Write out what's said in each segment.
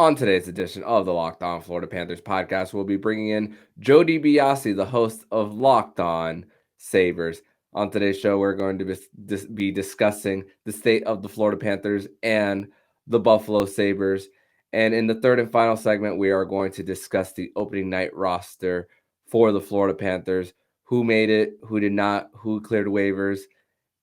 On today's edition of the Locked On Florida Panthers podcast, we'll be bringing in Joe DiBiase, the host of Locked On Sabres. On today's show, we're going to be discussing the state of the Florida Panthers and the Buffalo Sabres. And in the third and final segment, we are going to discuss the opening night roster for the Florida Panthers, who made it, who did not, who cleared waivers,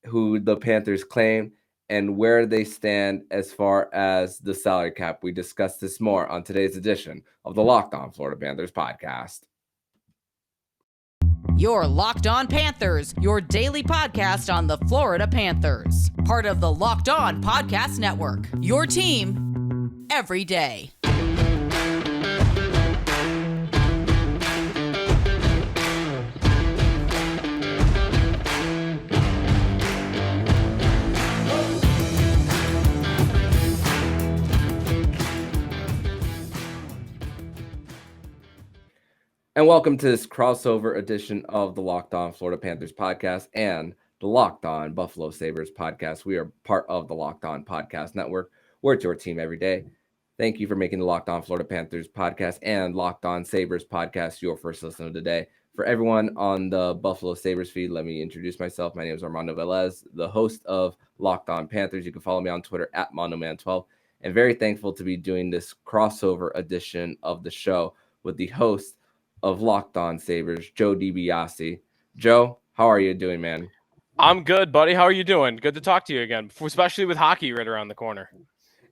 who the Panthers claim, and where they stand as far as the salary cap. We discuss this more on today's edition of the Locked On Florida Panthers podcast. Your Locked On Panthers, your daily podcast on the Florida Panthers. Part of the Locked On Podcast Network, your team every day. And welcome to this crossover edition of the Locked On Florida Panthers podcast and the Locked On Buffalo Sabres podcast. We are part of the Locked On Podcast Network. We're at your team every day. Thank you for making the Locked On Florida Panthers podcast and Locked On Sabres podcast your first listen of the day. For everyone on the Buffalo Sabres feed, let me introduce myself. My name is Armando Velez, the host of Locked On Panthers. You can follow me on Twitter at MondoMan12. And very thankful to be doing this crossover edition of the show with the host of Locked On Sabres, Joe DiBiase. Joe, how are you doing, man? I'm good, buddy. How are you doing? Good to talk to you again, especially with hockey right around the corner.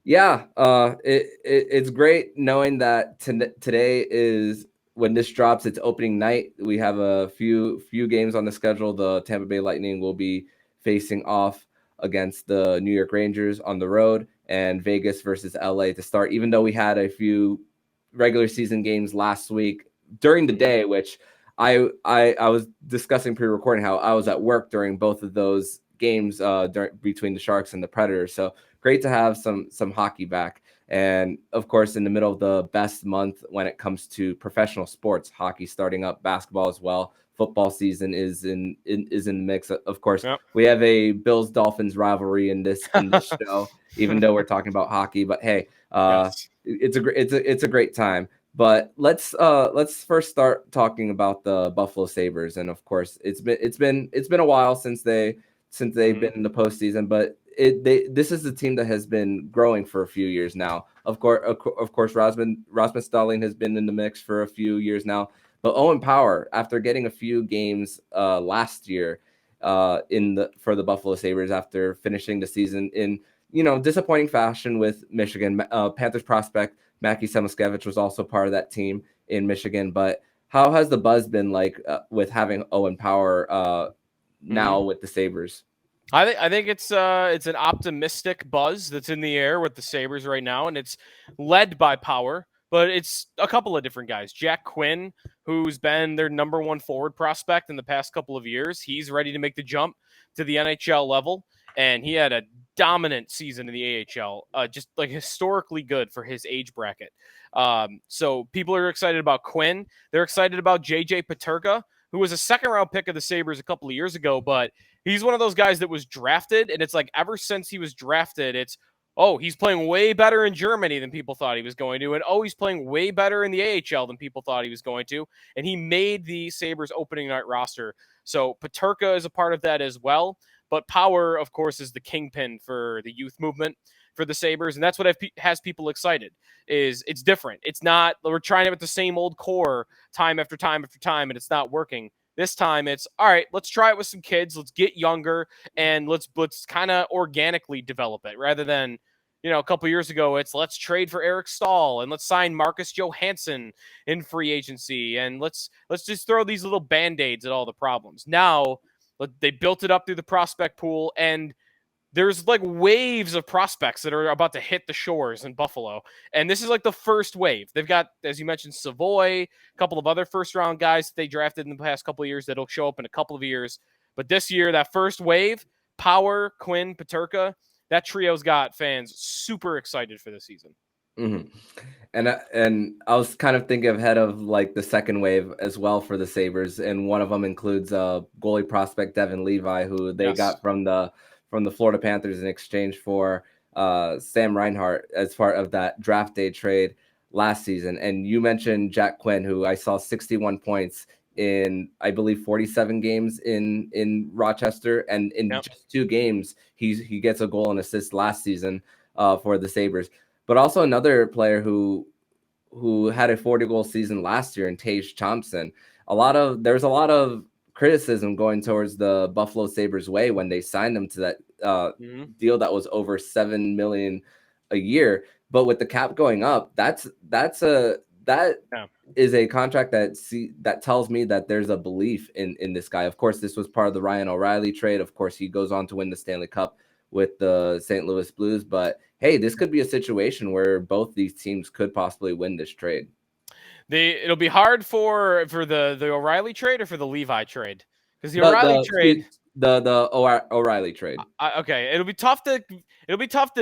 Yeah, it's great knowing that today is when this drops. It's opening night. We have a few games on the schedule. The Tampa Bay Lightning will be facing off against the New York Rangers on the road, and Vegas versus LA to start. Even though we had a few regular season games last week during the day, which I was discussing pre-recording how I was at work during both of those games between the Sharks and the Predators. So great to have some hockey back. And of course, in the middle of the best month when it comes to professional sports, hockey starting up, basketball as well. Football season is in the mix. Of course, yep. We have a Bills-Dolphins rivalry in this show, even though we're talking about hockey. But hey, yes. It's a great time. But let's first start talking about the Buffalo Sabres, and of course, it's been a while since they've been in the postseason. But this is a team that has been growing for a few years now. Of course, Rasmus Dahlin has been in the mix for a few years now. But Owen Power, after getting a few games last year for the Buffalo Sabres, after finishing the season in disappointing fashion with Michigan, Panthers prospect Mackie Samoskevich was also part of that team in Michigan. But how has the buzz been like with having Owen Power now with the Sabres? I think it's an optimistic buzz that's in the air with the Sabres right now, and it's led by Power, but it's a couple of different guys. Jack Quinn, who's been their number one forward prospect in the past couple of years, he's ready to make the jump to the NHL level, and he had a dominant season in the AHL, just like historically good for his age bracket. So people are excited about Quinn. They're excited about JJ Paterka, who was a second-round pick of the Sabres a couple of years ago, but he's one of those guys that was drafted, and it's like ever since he was drafted, it's, oh, he's playing way better in Germany than people thought he was going to, and oh, he's playing way better in the AHL than people thought he was going to, and he made the Sabres opening night roster. So Paterka is a part of that as well. But Power, of course, is the kingpin for the youth movement for the Sabres, and that's what has people excited. Is it's different. It's not we're trying it with the same old core time after time after time, and it's not working. This time, it's all right. Let's try it with some kids. Let's get younger, and let's kind of organically develop it rather than a couple years ago. It's let's trade for Eric Stahl and let's sign Marcus Johansson in free agency, and let's just throw these little band-aids at all the problems. Now they built it up through the prospect pool, and there's like waves of prospects that are about to hit the shores in Buffalo. And this is like the first wave. They've got, as you mentioned, Savoy, a couple of other first-round guys that they drafted in the past couple of years that'll show up in a couple of years. But this year, that first wave, Power, Quinn, Paterka, that trio's got fans super excited for the season. Mm-hmm. And I was kind of thinking ahead of like the second wave as well for the Sabres, and one of them includes goalie prospect Devin Levi, who they got from the Florida Panthers in exchange for Sam Reinhart as part of that draft day trade last season. And you mentioned Jack Quinn, who I saw 61 points in, I believe, 47 games in Rochester, and in just 2 games he gets a goal and assist last season for the Sabres. But also another player who had a 40-goal season last year in Tage Thompson. There's a lot of criticism going towards the Buffalo Sabres way when they signed him to that deal that was over $7 million a year. But with the cap going up, that is a contract that tells me that there's a belief in this guy. Of course, this was part of the Ryan O'Reilly trade. Of course, he goes on to win the Stanley Cup with the St. Louis Blues. But hey, this could be a situation where both these teams could possibly win this trade. It'll be hard for the O'Reilly trade or for the Levi trade, because the O'Reilly trade. The O'Reilly trade. Okay, it'll be tough to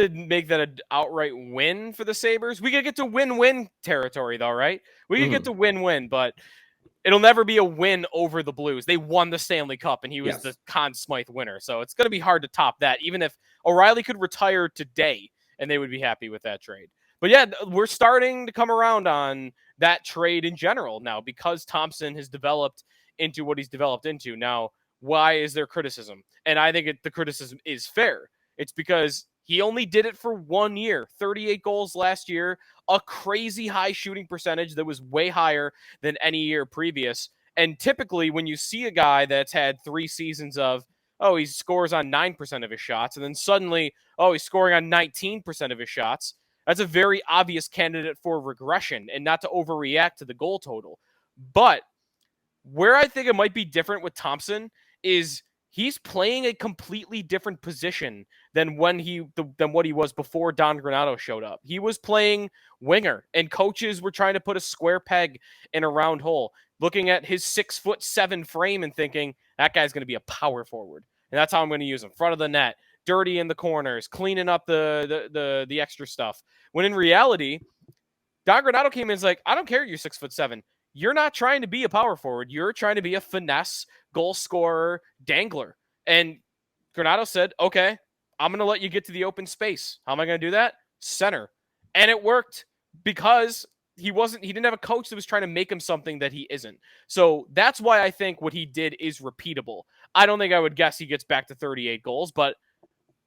make that an outright win for the Sabres. We could get to win-win territory though, right? We could get to win-win, but it'll never be a win over the Blues. They won the Stanley Cup, and he was the Conn Smythe winner. So it's going to be hard to top that, even if O'Reilly could retire today, and they would be happy with that trade. But yeah, we're starting to come around on that trade in general now, because Thompson has developed into what he's developed into. Now, why is there criticism? And I think the criticism is fair. It's because he only did it for 1 year, 38 goals last year, a crazy high shooting percentage that was way higher than any year previous. And typically when you see a guy that's had 3 seasons of, he scores on 9% of his shots, and then suddenly, he's scoring on 19% of his shots, that's a very obvious candidate for regression, and not to overreact to the goal total. But where I think it might be different with Thompson is he's playing a completely different position than what he was before Don Granato showed up. He was playing winger, and coaches were trying to put a square peg in a round hole, looking at his 6'7" frame and thinking that guy's going to be a power forward, and that's how I'm going to use him. Front of the net, dirty in the corners, cleaning up the extra stuff. When in reality, Don Granato came in and was like, I don't care you're 6'7". You're not trying to be a power forward. You're trying to be a finesse goal scorer dangler. And Granato said, okay, I'm going to let you get to the open space. How am I going to do that? Center. And it worked because he didn't have a coach that was trying to make him something that he isn't. So that's why I think what he did is repeatable. I don't think I would guess he gets back to 38 goals, but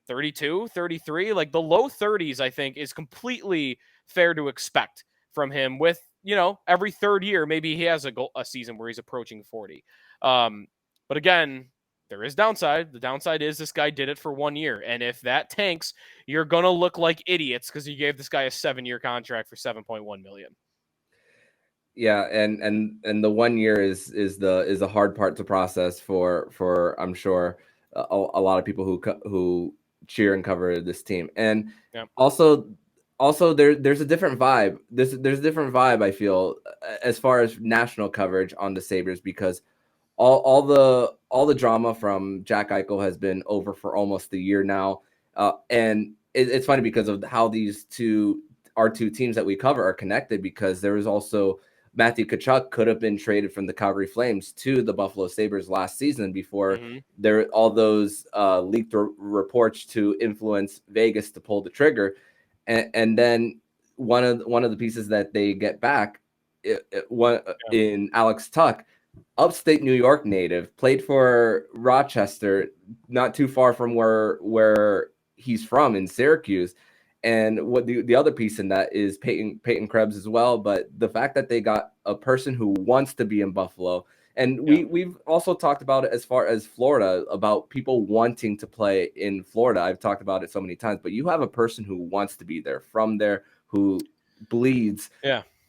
32, 33, like the low 30s, I think is completely fair to expect from him. With, every third year, maybe he has a season where he's approaching 40. But again, there is downside. The downside is this guy did it for 1 year. And if that tanks, you're going to look like idiots because you gave this guy a 7-year contract for $7.1 million. Yeah. And the 1 year is the hard part to process for I'm sure a lot of people who cheer and cover this team. And also there's a different vibe. There's a different vibe, I feel, as far as national coverage on the Sabres, because all the drama from Jack Eichel has been over for almost a year now. And it's funny because of how our two teams that we cover are connected, because there was also Matthew Tkachuk could have been traded from the Calgary Flames to the Buffalo Sabres last season before all those leaked reports to influence Vegas to pull the trigger. And then one of the pieces that they get back, in Alex Tuch, upstate New York native, played for Rochester, not too far from where he's from, in Syracuse. And what the other piece in that is Peyton Krebs as well. But the fact that they got a person who wants to be in Buffalo, and we've also talked about it as far as Florida, about people wanting to play in Florida. I've talked about it so many times, but you have a person who wants to be there, from there, who bleeds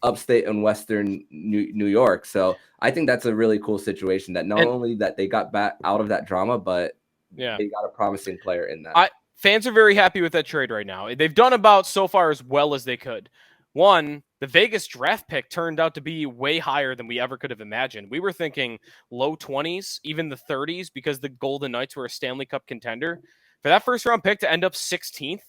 upstate and Western New York. So I think that's a really cool situation, that not only that they got back out of that drama, but they got a promising player in that. Fans are very happy with that trade right now. They've done about so far as well as they could. One, the Vegas draft pick turned out to be way higher than we ever could have imagined. We were thinking low 20s, even the 30s, because the Golden Knights were a Stanley Cup contender. For that first round pick to end up 16th,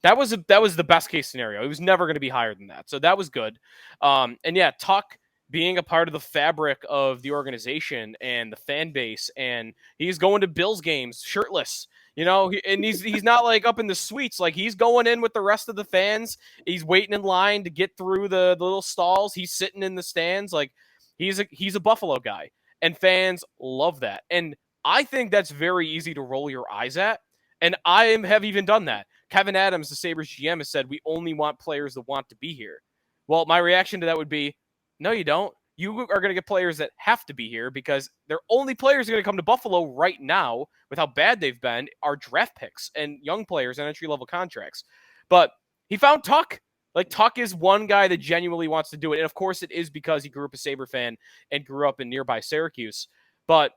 that was the best case scenario. It was never going to be higher than that. So that was good. Tuch being a part of the fabric of the organization and the fan base, and he's going to Bills games shirtless. And he's not like up in the suites. Like, he's going in with the rest of the fans. He's waiting in line to get through the little stalls. He's sitting in the stands. Like, he's a Buffalo guy, and fans love that. And I think that's very easy to roll your eyes at. And have even done that. Kevin Adams, the Sabres GM, has said we only want players that want to be here. Well, my reaction to that would be, no, you don't. You are going to get players that have to be here, because their only players are going to come to Buffalo right now, with how bad they've been, are draft picks and young players and entry-level contracts. But he found Tuck. Like, Tuck is one guy that genuinely wants to do it. And of course it is because he grew up a Sabre fan and grew up in nearby Syracuse. But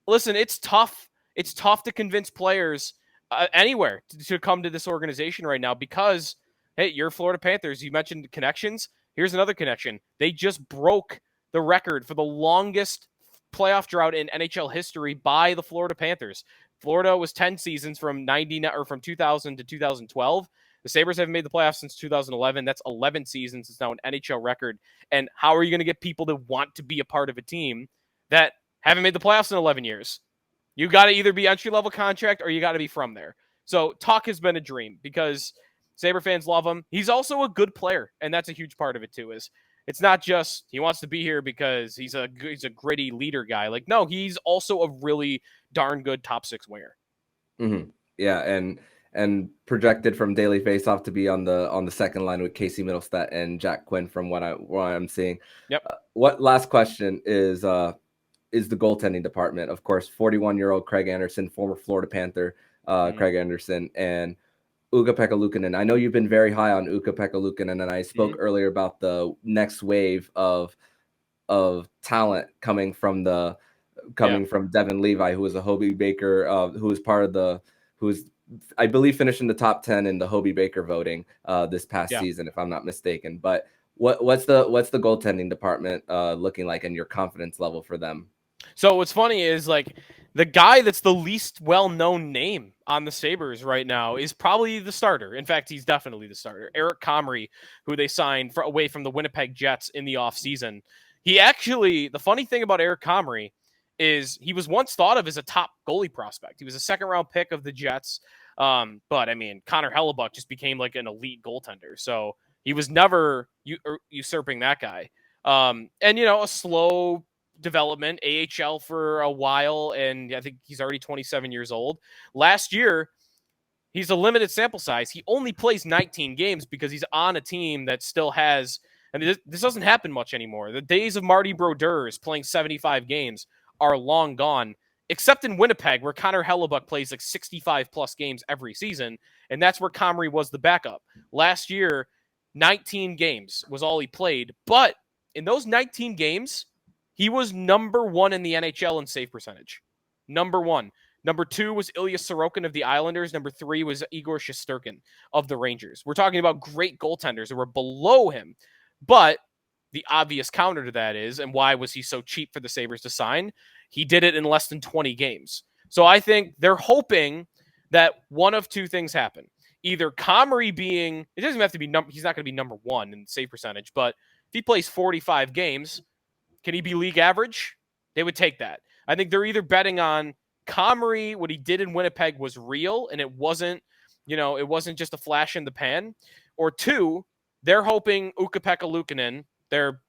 listen, it's tough. It's tough to convince players anywhere to come to this organization right now, because, hey, you're Florida Panthers. You mentioned connections. Here's another connection. They just broke the record for the longest playoff drought in NHL history by the Florida Panthers. Florida was 10 seasons from 2000 to 2012. The Sabres haven't made the playoffs since 2011. That's 11 seasons. It's now an NHL record. And how are you going to get people to want to be a part of a team that haven't made the playoffs in 11 years? You got to either be entry-level contract or you got to be from there. So Tuck has been a dream, because Sabre fans love him. He's also a good player, and that's a huge part of it too. Is it's not just he wants to be here because he's a gritty leader guy. Like, no, he's also a really darn good top six winger. Mm-hmm. Yeah, and projected from Daily Faceoff to be on the second line with Casey Middlestat and Jack Quinn, from what I'm seeing. Yep. What last question is the goaltending department? Of course, 41-year-old Craig Anderson, former Florida Panther, Craig Anderson, and Ukko-Pekka Luukkonen. I know you've been very high on Ukko-Pekka Luukkonen, and I spoke earlier about the next wave of talent coming from Devin Levi, who was a Hobey Baker, who was I believe finished in the top 10 in the Hobey Baker voting this past season, if I'm not mistaken. But what's the goaltending department looking like, and your confidence level for them? So what's funny is, like, the guy that's the least well-known name on the Sabres right now is probably the starter. In fact, he's definitely the starter. Eric Comrie, who they signed away from the Winnipeg Jets in the offseason. The funny thing about Eric Comrie is he was once thought of as a top goalie prospect. He was a second-round pick of the Jets. But, I mean, Connor Hellebuck just became like an elite goaltender. So he was never usurping that guy. And, a slow development, AHL for a while, and I think he's already 27 years old. Last year, he's a limited sample size. He only plays 19 games because he's on a team that still has, and this doesn't happen much anymore. The days of Marty Brodeurs playing 75 games are long gone, except in Winnipeg, where Connor Hellebuck plays like 65 plus games every season, and that's where Comrie was the backup. Last year, 19 games was all he played, but in those 19 games, he was number one in the NHL in save percentage. Number one. Number two was Ilya Sorokin of the Islanders. Number three was Igor Shesterkin of the Rangers. We're talking about great goaltenders that were below him. But the obvious counter to that is, and why was he so cheap for the Sabres to sign? He did it in less than 20 games. So I think they're hoping that one of two things happen. Either Comrie being, it doesn't have to be, he's not going to be number one in save percentage, but if he plays 45 games, can he be league average? They would take that. I think they're either betting on Comrie, what he did in Winnipeg was real, and it wasn't just a flash in the pan. Or two, they're hoping Ukko-Pekka Luukkonen, their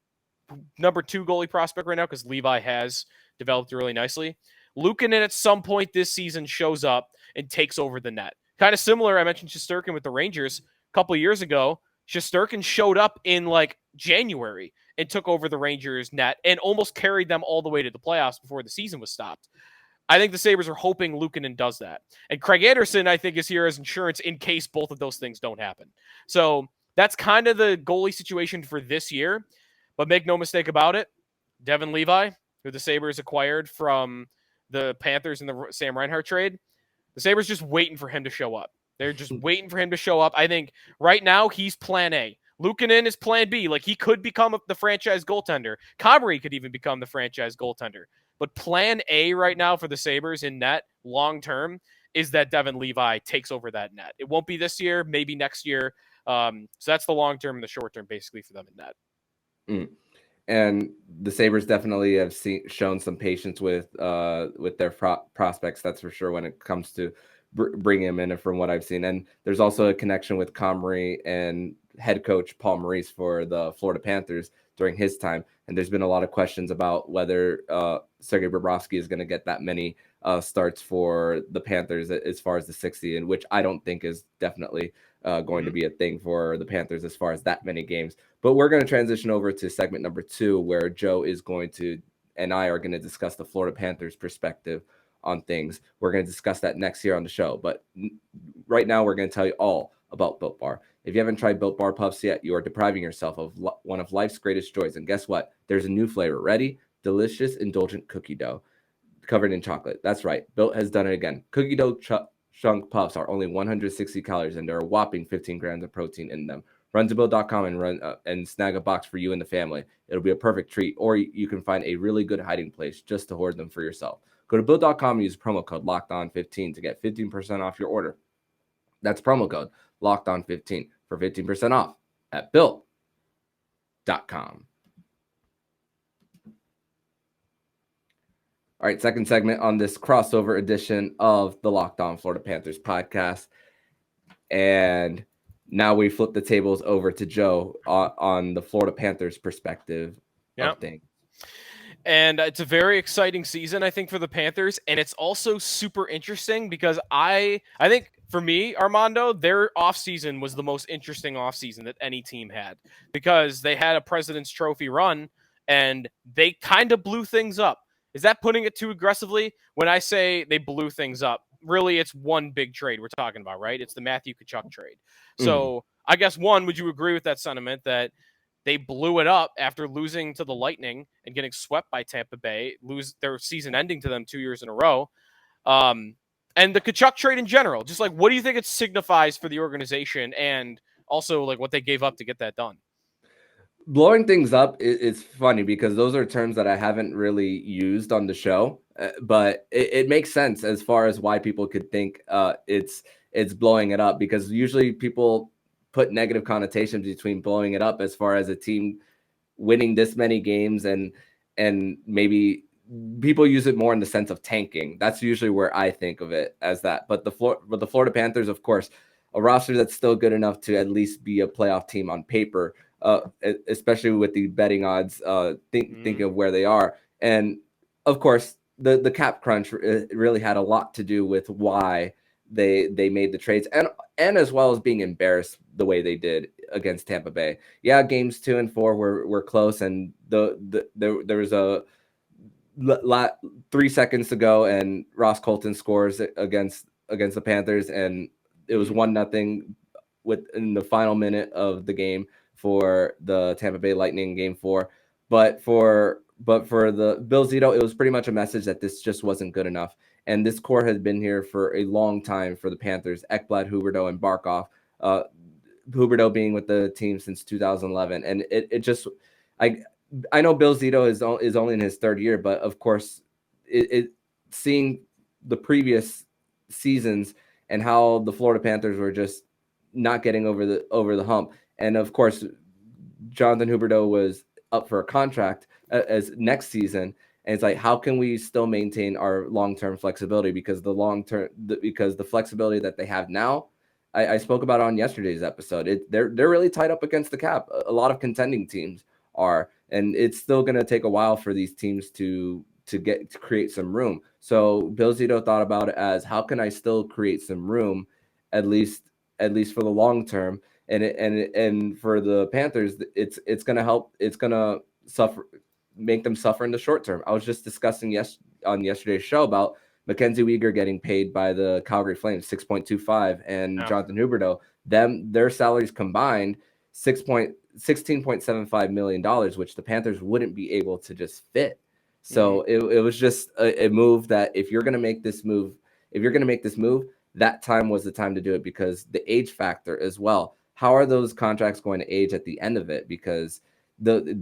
number two goalie prospect right now, because Levi has developed really nicely. Luukkonen at some point this season shows up and takes over the net. Kind of similar, I mentioned Shesterkin with the Rangers a couple of years ago. Shesterkin showed up in like January and took over the Rangers net and almost carried them all the way to the playoffs before the season was stopped. I think the Sabres are hoping Luukkonen does that. And Craig Anderson, I think, is here as insurance in case both of those things don't happen. So that's kind of the goalie situation for this year. But make no mistake about it, Devin Levi, who the Sabres acquired from the Panthers in the Sam Reinhart trade, the Sabres just waiting for him to show up. They're just waiting for him to show up. I think right now he's plan A. Luukkonen is plan B. Like, he could become the franchise goaltender. Comrie could even become the franchise goaltender. But plan A right now for the Sabres in net long-term is that Devin Levi takes over that net. It won't be this year, maybe next year. So that's the long-term and the short-term basically for them in net. And the Sabres definitely have shown some patience with their prospects. That's for sure when it comes to bring him in from what I've seen. And there's also a connection with Comrie and head coach Paul Maurice for the Florida Panthers during his time. And there's been a lot of questions about whether Sergei Bobrovsky is going to get that many starts for the Panthers as far as the 60, and which I don't think is definitely going to be a thing for the Panthers as far as that many games. But we're going to transition over to segment number 2, where Joe is going to and I are going to discuss the Florida Panthers perspective on things. We're going to discuss that next year on the show. But right now, we're going to tell you all about Built Bar. If you haven't tried Built Bar Puffs yet, you are depriving yourself of one of life's greatest joys. And guess what? There's a new flavor ready. Delicious, indulgent cookie dough covered in chocolate. That's right. Built has done it again. Cookie dough chunk puffs are only 160 calories, and there are a whopping 15 grams of protein in them. Run to Built.com and snag a box for you and the family. It'll be a perfect treat, or you can find a really good hiding place just to hoard them for yourself. Go to Built.com and use promo code LOCKEDON15 to get 15% off your order. That's promo code LOCKEDON15 for 15% off at Built.com. All right, second segment on this crossover edition of the Locked On Florida Panthers podcast. And now we flip the tables over to Joe on the Florida Panthers perspective of things. And it's a very exciting season, I think, for the Panthers. And it's also super interesting because I think for me, Armando, their offseason was the most interesting offseason that any team had, because they had a President's Trophy run and they kind of blew things up. Is that putting it too aggressively? When I say they blew things up, really it's one big trade we're talking about, right? It's the Matthew Tkachuk trade. So I guess, one, would you agree with that sentiment that they blew it up after losing to the Lightning and getting swept by Tampa Bay, lose their season ending to them 2 years in a row? And the Tkachuk trade in general, just like, what do you think it signifies for the organization, and also like what they gave up to get that done? Blowing things up is funny because those are terms that I haven't really used on the show, but it makes sense as far as why people could think it's blowing it up, because usually people put negative connotations between blowing it up as far as a team winning this many games, and maybe people use it more in the sense of tanking. That's usually where I think of it as that. But the Florida Panthers, of course, a roster that's still good enough to at least be a playoff team on paper. Especially with the betting odds, think of where they are. And of course, the cap crunch really had a lot to do with why they made the trades, and as well as being embarrassed the way they did against Tampa Bay. Yeah, games 2 and 4 were close, and there was a 3 seconds to go, and Ross Colton scores against the Panthers, and it was 1-0 in the final minute of the game for the Tampa Bay Lightning game 4. But for the Bill Zito, it was pretty much a message that this just wasn't good enough. And this core has been here for a long time for the Panthers: Ekblad, Huberdeau, and Barkov. Huberdeau being with the team since 2011. And it just, I know Bill Zito is only in his 3rd year, but of course, seeing the previous seasons and how the Florida Panthers were just not getting over the hump. And of course, Jonathan Huberdeau was up for a contract as next season. And it's like, how can we still maintain our long-term flexibility? Because the flexibility that they have now, I spoke about it on yesterday's episode. They're really tied up against the cap. A lot of contending teams are, and it's still going to take a while for these teams to create some room. So Bill Zito thought about it as, how can I still create some room, at least for the long term? And for the Panthers, it's going to help. It's going to make them suffer in the short term. I was just discussing on yesterday's show about Mackenzie Weegar getting paid by the Calgary Flames $6.25, and Jonathan Huberdeau, their salaries combined $16.75 million, which the Panthers wouldn't be able to just fit. So it was just a move that if you're going to make this move, that time was the time to do it, because the age factor as well. How are those contracts going to age at the end of it? Because Jonathan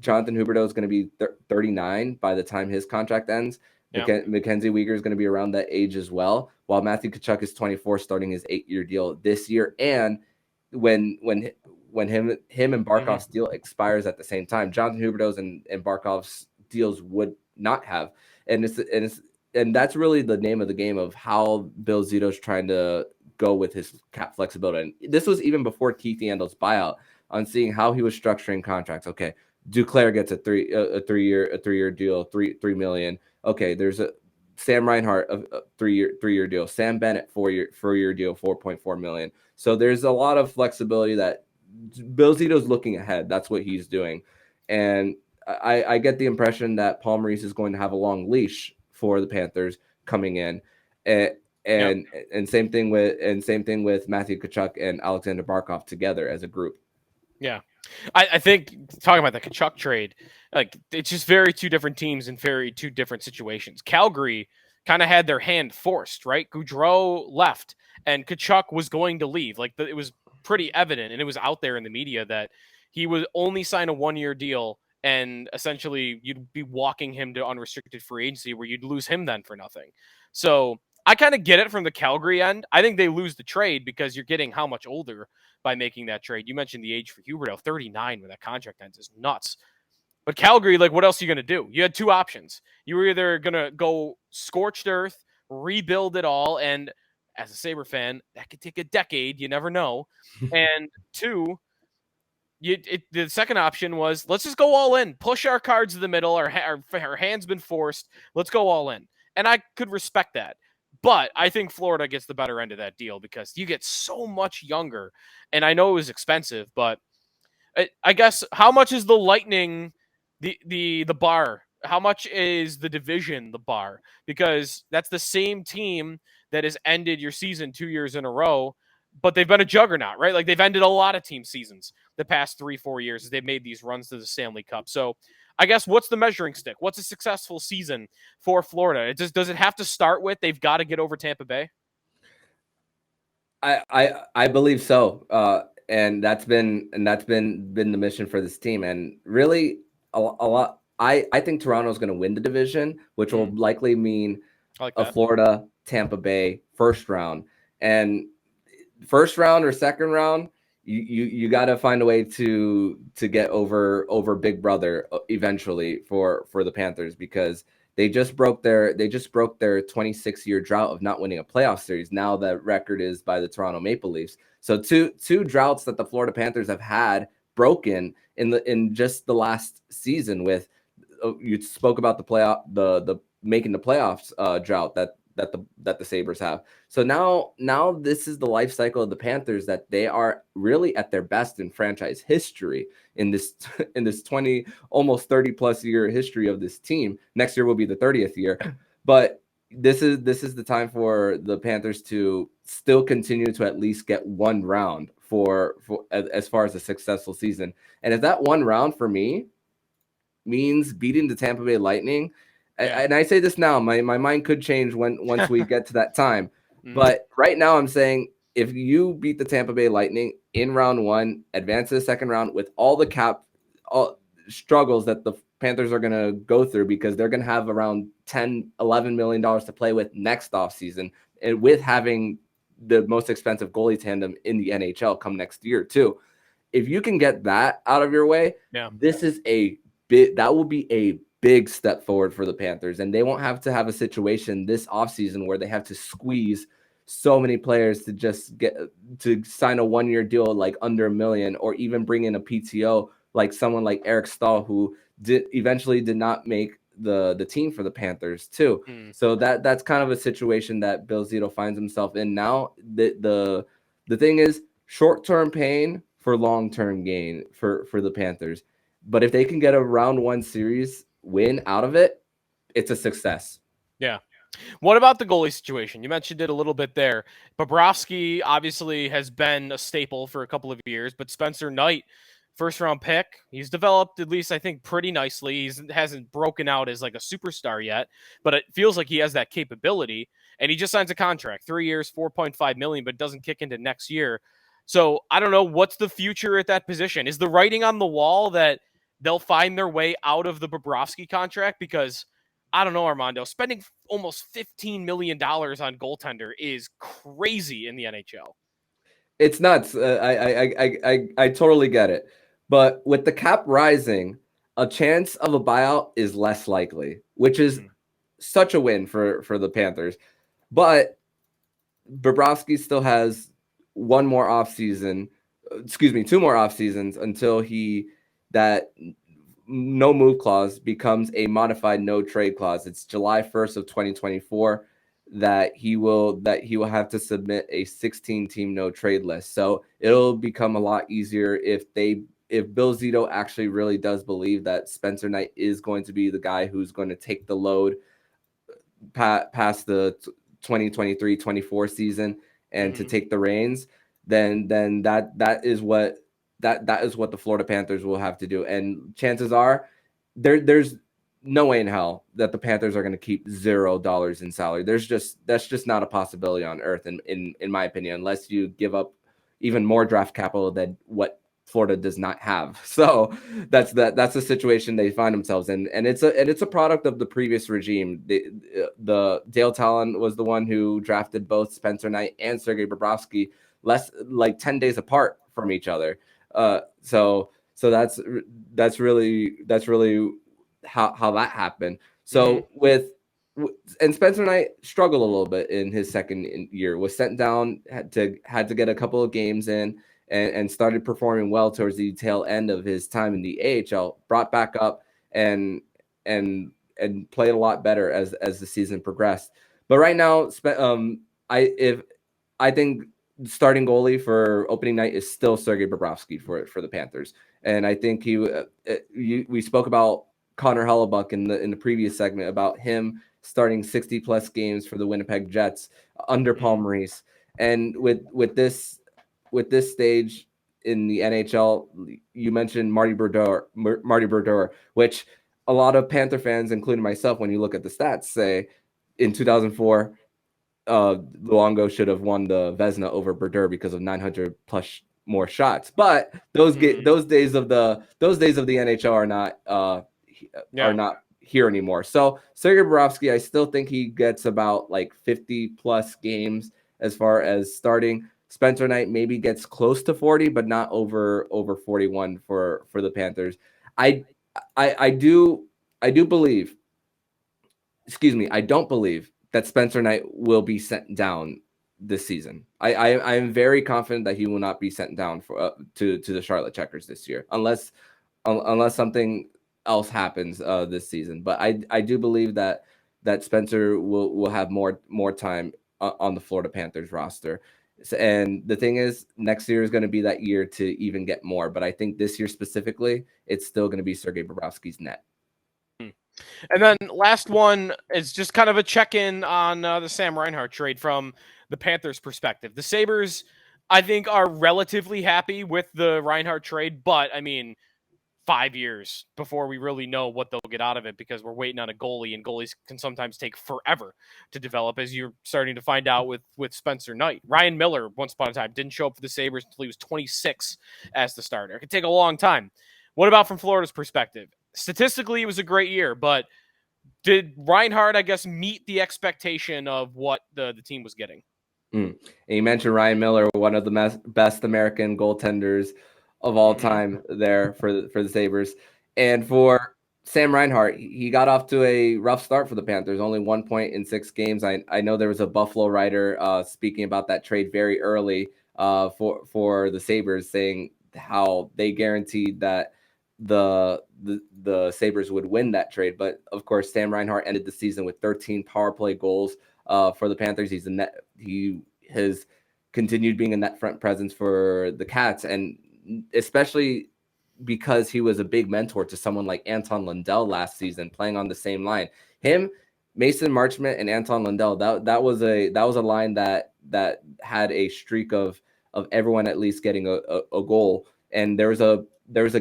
Huberdeau is going to be 39 by the time his contract ends. Mackenzie Weegar is going to be around that age as well, while Matthew Tkachuk is 24, starting his 8-year deal this year. And when him and Barkov's deal expires at the same time, Jonathan Huberdeau's and Barkov's deals would not have. And and that's really the name of the game of how Bill Zito's trying to go with his cap flexibility. And this was even before Keith Yandel's buyout, on seeing how he was structuring contracts. Okay, Duclair gets a three-year deal, $3 million. Okay, there's a Sam Reinhart, a three-year deal. Sam Bennett, four-year deal, $4.4 million. So there's a lot of flexibility that Bill Zito's looking ahead. That's what he's doing. And I get the impression that Paul Maurice is going to have a long leash for the Panthers coming in. And same thing with Matthew Tkachuk and Alexander Barkov together as a group. Yeah. I think talking about the Tkachuk trade, like it's just very two different teams and very two different situations. Calgary kind of had their hand forced, right? Gaudreau left and Tkachuk was going to leave. Like it was pretty evident, and it was out there in the media that he would only sign a 1-year deal, and essentially you'd be walking him to unrestricted free agency where you'd lose him then for nothing. So I kind of get it from the Calgary end. I think they lose the trade because you're getting how much older by making that trade. You mentioned the age for Huberdeau, 39 when that contract ends is nuts. But Calgary, like, what else are you going to do? You had two options. You were either going to go scorched earth, rebuild it all, and as a Sabre fan, that could take a decade. You never know. And two, the second option was, let's just go all in, push our cards to the middle. Our hand's been forced. Let's go all in. And I could respect that. But I think Florida gets the better end of that deal because you get so much younger. And I know it was expensive, but I guess how much is the Lightning the bar? How much is the division the bar? Because that's the same team that has ended your season 2 years in a row, but they've been a juggernaut, right? Like they've ended a lot of team seasons the past 3-4 years as they've made these runs to the Stanley Cup. So I guess what's the measuring stick? What's a successful season for Florida? Does it have to start with they've got to get over Tampa Bay? I believe so. And that's been the mission for this team. And really a lot. I think Toronto's going to win the division, which will likely mean a Florida Tampa Bay first round. And first round or second round, you got to find a way to get over Big Brother eventually for the Panthers, because they just broke their 26-year drought of not winning a playoff series. Now that record is by the Toronto Maple Leafs. So two droughts that the Florida Panthers have had broken in just the last season. With you spoke about the making the playoffs drought that the Sabres have. So now this is the life cycle of the Panthers, that they are really at their best in franchise history in this 20 almost 30 plus year history of this team. Next year will be the 30th year, but this is the time for the Panthers to still continue to at least get one round for as far as a successful season. And if that one round for me means beating the Tampa Bay Lightning, and I say this now, my mind could change once we get to that time. But right now I'm saying, if you beat the Tampa Bay Lightning in round one, advance to the second round with all the cap struggles that the Panthers are going to go through, because they're going to have around $10-11 million to play with next offseason, and with having the most expensive goalie tandem in the NHL come next year too. If you can get that out of your way, this is that will be a big step forward for the Panthers, and they won't have to have a situation this offseason where they have to squeeze so many players to just get to sign a 1-year deal like under $1 million, or even bring in a PTO like someone like Eric Stahl, who eventually did not make the team for the Panthers too. So that's kind of a situation that Bill Zito finds himself in now. The thing is, short-term pain for long-term gain for the Panthers. But if they can get a round one series win out of it, it's a success. Yeah. What about the goalie situation? You mentioned it a little bit there. Bobrovsky obviously has been a staple for a couple of years, but Spencer Knight, first-round pick, he's developed, at least I think, pretty nicely. He hasn't broken out as like a superstar yet, but it feels like he has that capability. And he just signs a contract, 3 years, $4.5 million, but doesn't kick into next year. So I don't know, what's the future at that position? Is the writing on the wall that they'll find their way out of the Bobrovsky contract? Because I don't know, Armando, spending almost $15 million on goaltender is crazy in the NHL. It's nuts. I totally get it. But with the cap rising, a chance of a buyout is less likely, which is such a win for the Panthers. But Bobrovsky still has two more off seasons until that no move clause becomes a modified no trade clause. It's July 1st of 2024 that he will have to submit a 16-team no trade list. So it'll become a lot easier if Bill Zito actually really does believe that Spencer Knight is going to be the guy who's going to take the load past the 2023-24 season and to take the reins, then that is what the Florida Panthers will have to do. And chances are there's no way in hell that the Panthers are going to keep $0 in salary. That's just not a possibility on earth, in my opinion, unless you give up even more draft capital than what Florida does not have. So that's the situation they find themselves in, and it's a product of the previous regime. The Dale Talon was the one who drafted both Spencer Knight and Sergei Bobrovsky less like 10 days apart from each other. So that's really how that happened. So and Spencer Knight struggled a little bit in his second year, was sent down, had to get a couple of games in, and started performing well towards the tail end of his time in the AHL, brought back up and played a lot better as the season progressed. But right now, I think starting goalie for opening night is still Sergei Bobrovsky for the Panthers. And I think we spoke about Connor Hellebuck in the previous segment about him starting 60 plus games for the Winnipeg Jets under Paul Maurice. And with this stage in the NHL, you mentioned Marty Brodeur, which a lot of Panther fans, including myself, when you look at the stats, say in 2004, Luongo should have won the Vezina over Brodeur because of 900 plus more shots. But those days of the NHL are not here anymore. So Sergei Bobrovsky, I still think he gets about like 50 plus games as far as starting. Spencer Knight maybe gets close to 40, but not over 41 for the Panthers. I don't believe that Spencer Knight will be sent down this season. I am very confident that he will not be sent down to the Charlotte Checkers this year, unless something else happens this season. But I do believe that Spencer will have more time on the Florida Panthers roster. And the thing is, next year is going to be that year to even get more. But I think this year specifically, it's still going to be Sergei Bobrovsky's net. And then last one is just kind of a check-in on the Sam Reinhart trade from the Panthers' perspective. The Sabres, I think, are relatively happy with the Reinhart trade, but, 5 years before we really know what they'll get out of it, because we're waiting on a goalie, and goalies can sometimes take forever to develop, as you're starting to find out with Spencer Knight. Ryan Miller, once upon a time, didn't show up for the Sabres until he was 26 as the starter. It could take a long time. What about from Florida's perspective? Statistically, it was a great year, but did Reinhart, I guess, meet the expectation of what the team was getting? And you mentioned Ryan Miller, one of the best American goaltenders of all time there for the Sabres. And for Sam Reinhart, he got off to a rough start for the Panthers, only 1 point in 6 games. I know there was a Buffalo writer speaking about that trade very early for the Sabres, saying how they guaranteed that the Sabres would win that trade. But of course, Sam Reinhart ended the season with 13 power play goals for the Panthers. He has continued being a net front presence for the Cats, and especially because he was a big mentor to someone like Anton Lundell last season, playing on the same line. Him, Mason Marchment, and Anton Lundell, that was a line that had a streak of everyone at least getting a goal. And there was a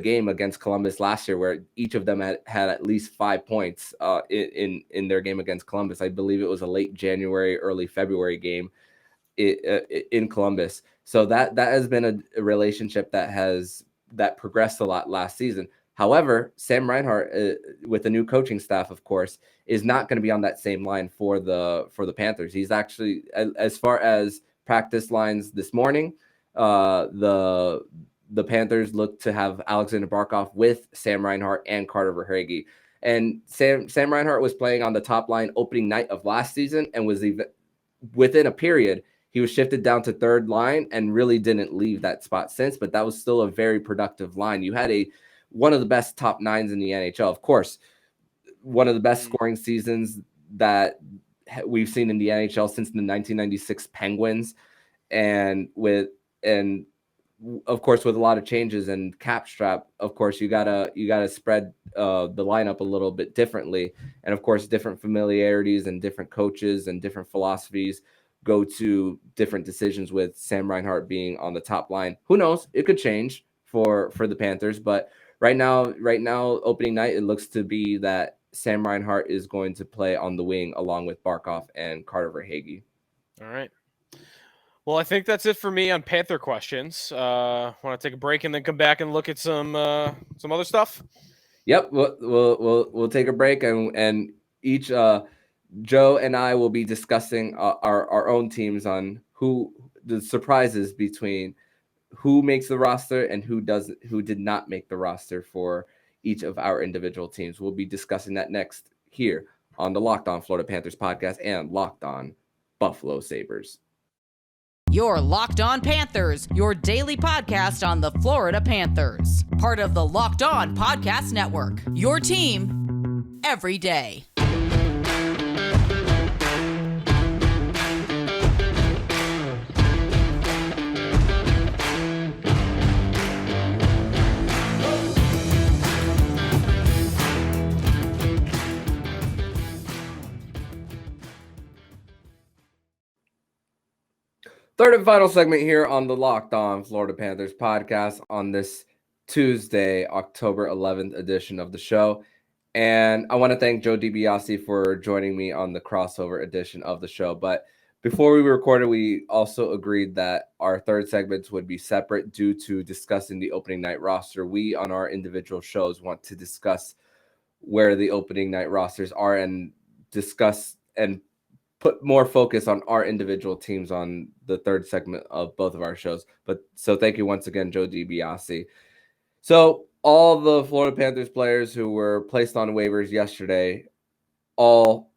game against Columbus last year where each of them had at least 5 points in their game against Columbus. I believe it was a late January, early February game in Columbus. So that has been a relationship that progressed a lot last season. However, Sam Reinhart, with the new coaching staff, of course, is not going to be on that same line for the Panthers. He's actually, as far as practice lines this morning, the Panthers look to have Alexander Barkov with Sam Reinhart and Carter Verhaeghe. And Sam Reinhart was playing on the top line opening night of last season and was even within a period. He was shifted down to third line and really didn't leave that spot since, but that was still a very productive line. You had one of the best top nines in the NHL. Of course, one of the best scoring seasons that we've seen in the NHL since the 1996 Penguins. And of course, with a lot of changes and cap strap, of course, you gotta spread the lineup a little bit differently. And of course, different familiarities and different coaches and different philosophies go to different decisions with Sam Reinhart being on the top line. Who knows? It could change for the Panthers, but right now, opening night, it looks to be that Sam Reinhart is going to play on the wing along with Barkov and Carter Verhaeghe. All right. Well, I think that's it for me on Panther questions. Want to take a break and then come back and look at some other stuff? Yep, we'll take a break and each Joe and I will be discussing our own teams on who the surprises between who makes the roster and who did not make the roster for each of our individual teams. We'll be discussing that next here on the Locked On Florida Panthers podcast and Locked On Buffalo Sabres. Your Locked On Panthers, your daily podcast on the Florida Panthers. Part of the Locked On Podcast Network. Your team every day. Third and final segment here on the Locked On Florida Panthers podcast on this Tuesday, October 11th edition of the show. And I want to thank Joe DiBiase for joining me on the crossover edition of the show. But before we recorded, we also agreed that our third segments would be separate due to discussing the opening night roster. We, on our individual shows, want to discuss where the opening night rosters are and discuss and put more focus on our individual teams on the third segment of both of our shows. But so thank you once again, Joe DiBiase. So all the Florida Panthers players who were placed on waivers yesterday, all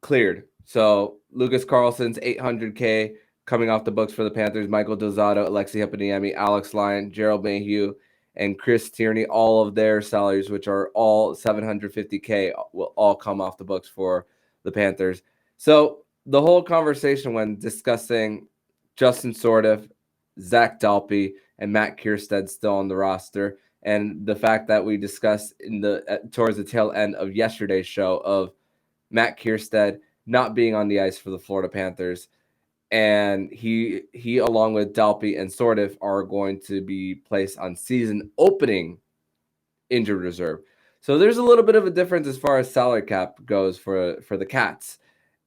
cleared. So Lucas Carlson's $800K coming off the books for the Panthers, Michael Dozado, Alexi Heponiemi, Alex Lyon, Gerald Mayhew, and Chris Tierney, all of their salaries, which are all $750K, will all come off the books for the Panthers. So the whole conversation when discussing Justin Sourdif, Zach Dalpe, and Matt Kiersted still on the roster, and the fact that we discussed towards the tail end of yesterday's show of Matt Kiersted not being on the ice for the Florida Panthers, and he along with Dalpe and Sourdif are going to be placed on season opening injured reserve. So there's a little bit of a difference as far as salary cap goes for the Cats.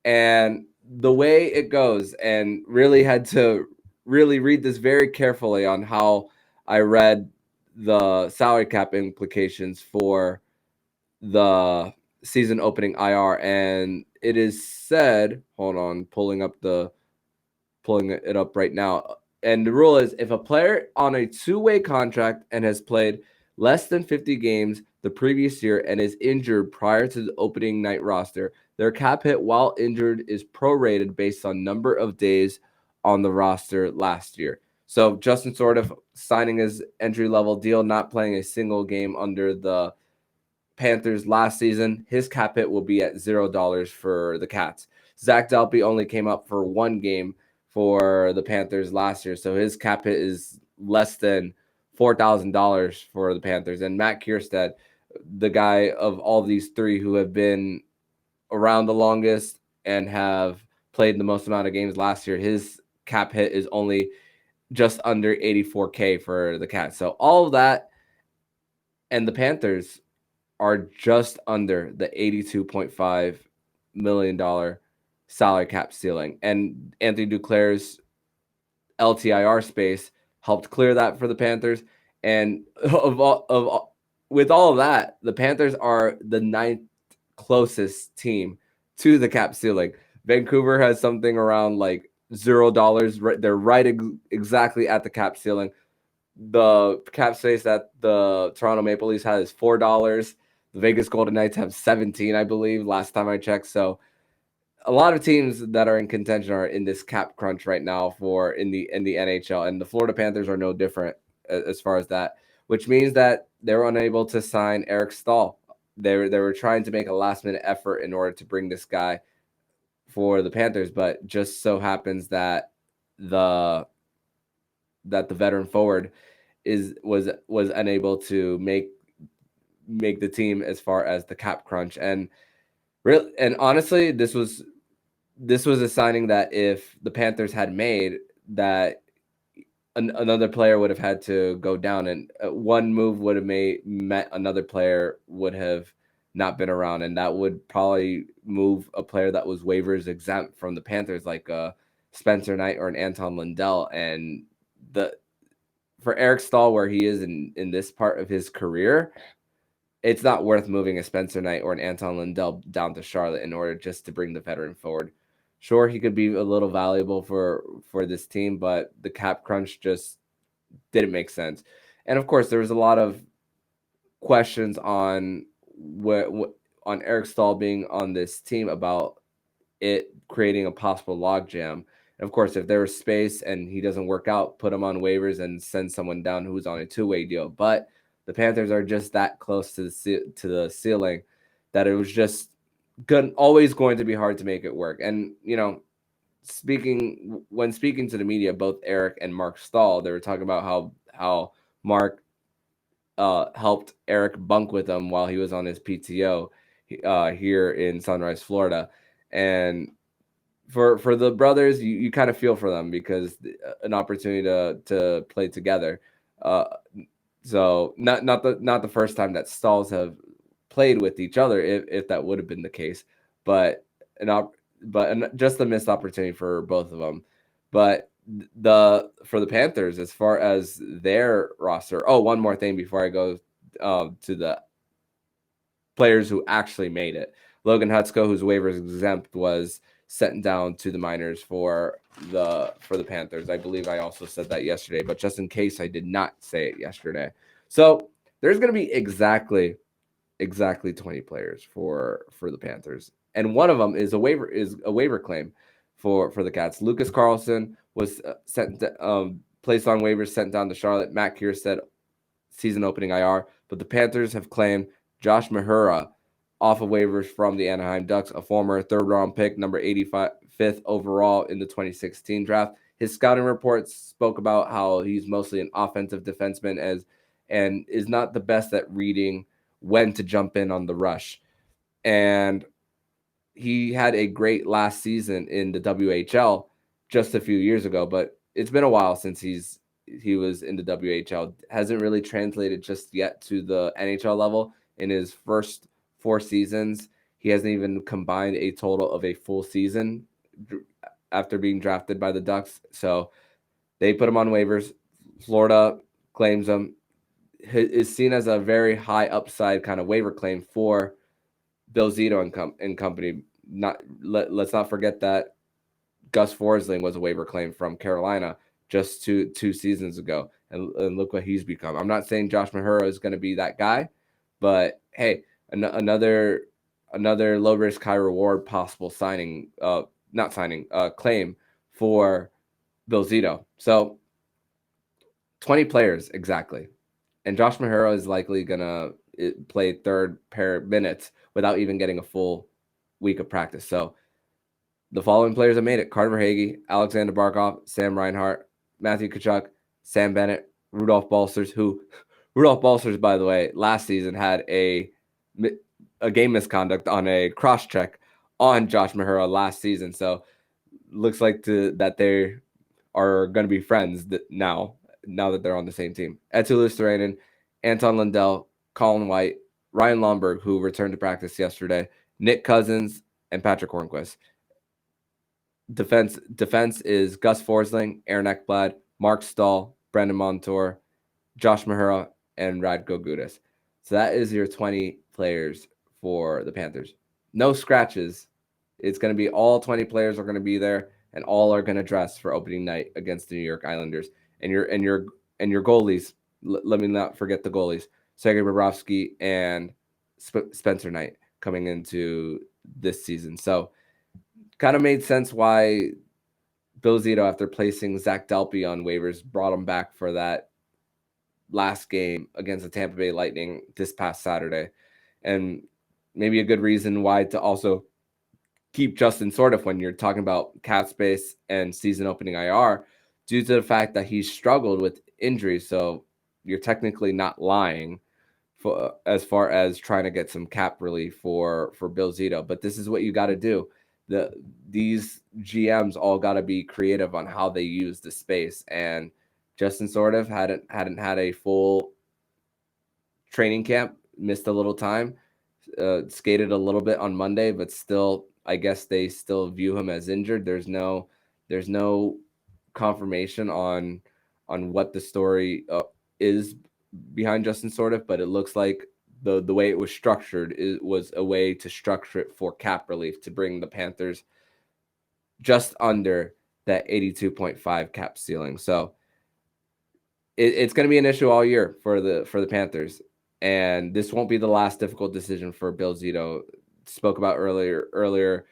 And the way it goes, and really had to really read this very carefully on how I read the salary cap implications for the season opening IR. And it is said, hold on, pulling it up right now. And the rule is if a player on a two-way contract and has played less than 50 games the previous year and is injured prior to the opening night roster, their cap hit while injured is prorated based on number of days on the roster last year. So Justin Sourdif signing his entry-level deal, not playing a single game under the Panthers last season, his cap hit will be at $0 for the Cats. Zach Dalpe only came up for one game for the Panthers last year, so his cap hit is less than $4,000 for the Panthers. And Matt Kiersted, the guy of all these three who have been around the longest and have played the most amount of games last year, his cap hit is only just under $84K for the Cats. So all of that, and the Panthers are just under the $82.5 million salary cap ceiling. And Anthony Duclair's LTIR space helped clear that for the Panthers. And with all of that, the Panthers are the ninth closest team to the cap ceiling. Vancouver has something around like $0. They're right exactly at the cap ceiling. The cap space that the Toronto Maple Leafs has is $4. The Vegas Golden Knights have 17, I believe, last time I checked. So a lot of teams that are in contention are in this cap crunch right now for in the NHL, and the Florida Panthers are no different as far as that, which means that they were unable to sign Eric Stahl. They were trying to make a last minute effort in order to bring this guy for the Panthers, but just so happens that the veteran forward was unable to make the team as far as the cap crunch. And honestly, this was a signing that if the Panthers had made, that another player would have had to go down, and one move would have meant another player would have not been around, and that would probably move a player that was waivers exempt from the Panthers, like Spencer Knight or an Anton Lundell. And for Eric Stahl, where he is in this part of his career, it's not worth moving a Spencer Knight or an Anton Lundell down to Charlotte in order just to bring the veteran forward. Sure, he could be a little valuable for this team, but the cap crunch just didn't make sense. And of course, there was a lot of questions on on Eric Stahl being on this team about it creating a possible logjam. And of course, if there was space and he doesn't work out, put him on waivers and send someone down who's on a two-way deal. But the Panthers are just that close to the ceiling that it was just always going to be hard to make it work. And speaking to the media, both Eric and Mark Stahl, they were talking about how Mark helped Eric bunk with him while he was on his PTO here in Sunrise, Florida. And for the brothers, you kind of feel for them, because an opportunity to play together. So not the first time that Stalls have played with each other, if that would have been the case, but just a missed opportunity for both of them. But for the Panthers, as far as their roster, one more thing before I go to the players who actually made it. Logan Hutsko, whose waivers exempt, was sent down to the minors for the Panthers. I believe I also said that yesterday, but just in case I did not say it yesterday. So there's going to be exactly 20 players for the Panthers, and one of them is a waiver claim for the Cats. Lucas Carlson was placed on waivers, sent down to Charlotte. Matt Kierstead, season opening IR, but the Panthers have claimed Josh Mahura off of waivers from the Anaheim Ducks, a former third-round pick, number 85th overall in the 2016 draft. His scouting reports spoke about how he's mostly an offensive defenseman and is not the best at reading when to jump in on the rush. And he had a great last season in the WHL just a few years ago, but it's been a while since he was in the WHL. Hasn't really translated just yet to the NHL level. In his first 4 seasons, he hasn't even combined a total of a full season after being drafted by the Ducks. So they put him on waivers. Florida claims him. Is seen as a very high upside kind of waiver claim for Bill Zito and company. Let's not forget that Gus Forsling was a waiver claim from Carolina just two seasons ago, and look what he's become. I'm not saying Josh Mahura is going to be that guy, but hey, another low risk, high reward possible claim for Bill Zito. So 20 players exactly. And Josh Mahura is likely going to play third pair minutes without even getting a full week of practice. So the following players have made it: Carter Verhaeghe, Alexander Barkov, Sam Reinhart, Matthew Tkachuk, Sam Bennett, Rudolph Balcers, by the way, last season had a game misconduct on a cross-check on Josh Mahura last season. So looks like that they are going to be friends now that they're on the same team. Eetu Luostarinen, Anton Lundell, Colin White, Ryan Lomberg, who returned to practice yesterday, Nick Cousins, and Patrick Hornquist. Defense is Gus Forsling, Aaron Ekblad, Mark Stahl, Brendan Montour, Josh Mahura, and Radko Gudas. So that is your 20 players for the Panthers. No scratches. It's going to be all 20 players are going to be there, and all are going to dress for opening night against the New York Islanders. And your goalies. Let me not forget the goalies: Sergei Bobrovsky and Spencer Knight coming into this season. So kind of made sense why Bill Zito, after placing Zach Delpy on waivers, brought him back for that last game against the Tampa Bay Lightning this past Saturday. And maybe a good reason why to also keep Justin Sordiff when you're talking about cap space and season opening IR, due to the fact that he struggled with injuries. So you're technically not lying for as far as trying to get some cap relief for Bill Zito. But this is what you got to do. These GMs all got to be creative on how they use the space. And Justin Sordiff hadn't had a full training camp, missed a little time, skated a little bit on Monday, but still, I guess they still view him as injured. There's no confirmation on what the story is behind Justin Sordiff, but it looks like the way it was structured was a way to structure it for cap relief to bring the Panthers just under that 82.5 cap ceiling. So it's going to be an issue all year for the Panthers, and this won't be the last difficult decision for Bill Zito. Spoke about earlier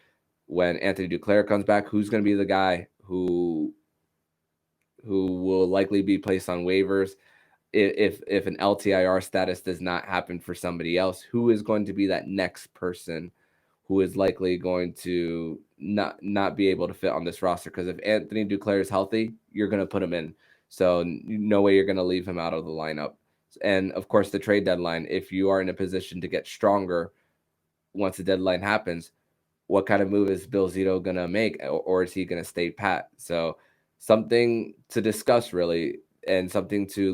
when Anthony Duclair comes back, who's going to be the guy who will likely be placed on waivers if an LTIR status does not happen for somebody else. Who is going to be that next person who is likely going to not be able to fit on this roster? Because if Anthony Duclair is healthy, you're going to put him in. So no way you're going to leave him out of the lineup. And of course, the trade deadline, if you are in a position to get stronger once the deadline happens, what kind of move is Bill Zito going to make, or is he going to stay pat? So something to discuss, really, and something to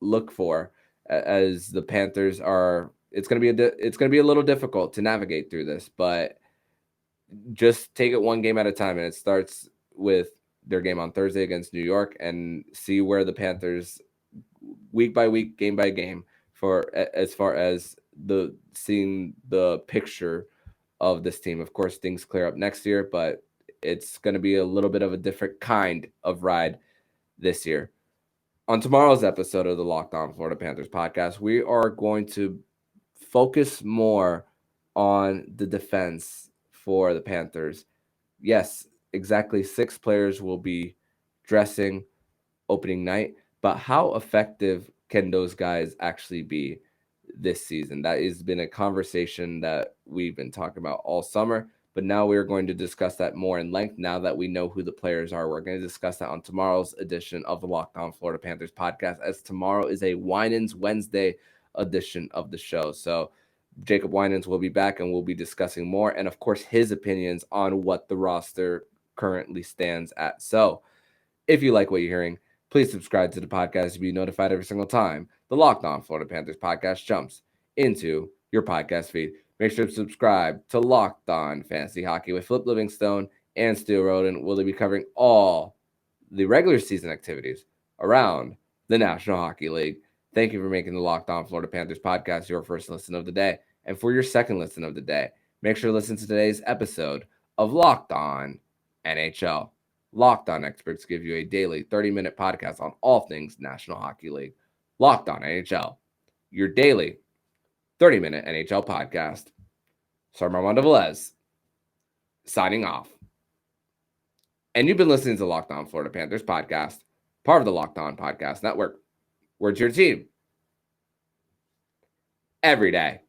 look for as the Panthers are. It's going to be a little difficult to navigate through this, but just take it one game at a time. And it starts with their game on Thursday against New York, and see where the Panthers week by week, game by game, as far as seeing the picture of this team. Of course, things clear up next year, but it's going to be a little bit of a different kind of ride this year. On tomorrow's episode of the Locked On Florida Panthers podcast, we are going to focus more on the defense for the Panthers. Yes, exactly 6 players will be dressing opening night, but how effective can those guys actually be this season? That has been a conversation that we've been talking about all summer, but now we're going to discuss that more in length now that we know who the players are. We're going to discuss that on tomorrow's edition of the Locked On Florida Panthers podcast, as tomorrow is a Winans Wednesday edition of the show. So Jacob Winans will be back, and we'll be discussing more, and of course his opinions on what the roster currently stands at. So if you like what you're hearing, please subscribe to the podcast to be notified every single time the Locked On Florida Panthers podcast jumps into your podcast feed. Make sure to subscribe to Locked On Fantasy Hockey with Flip Livingstone and Steel Roden. We'll be covering all the regular season activities around the National Hockey League. Thank you for making the Locked On Florida Panthers podcast your first listen of the day. And for your second listen of the day, make sure to listen to today's episode of Locked On NHL. Locked On experts give you a daily 30-minute podcast on all things National Hockey League. Locked On NHL, your daily 30-minute NHL podcast. So I'm Armando Velez, signing off. And you've been listening to the Locked On Florida Panthers podcast, part of the Locked On Podcast Network. We're your team every day.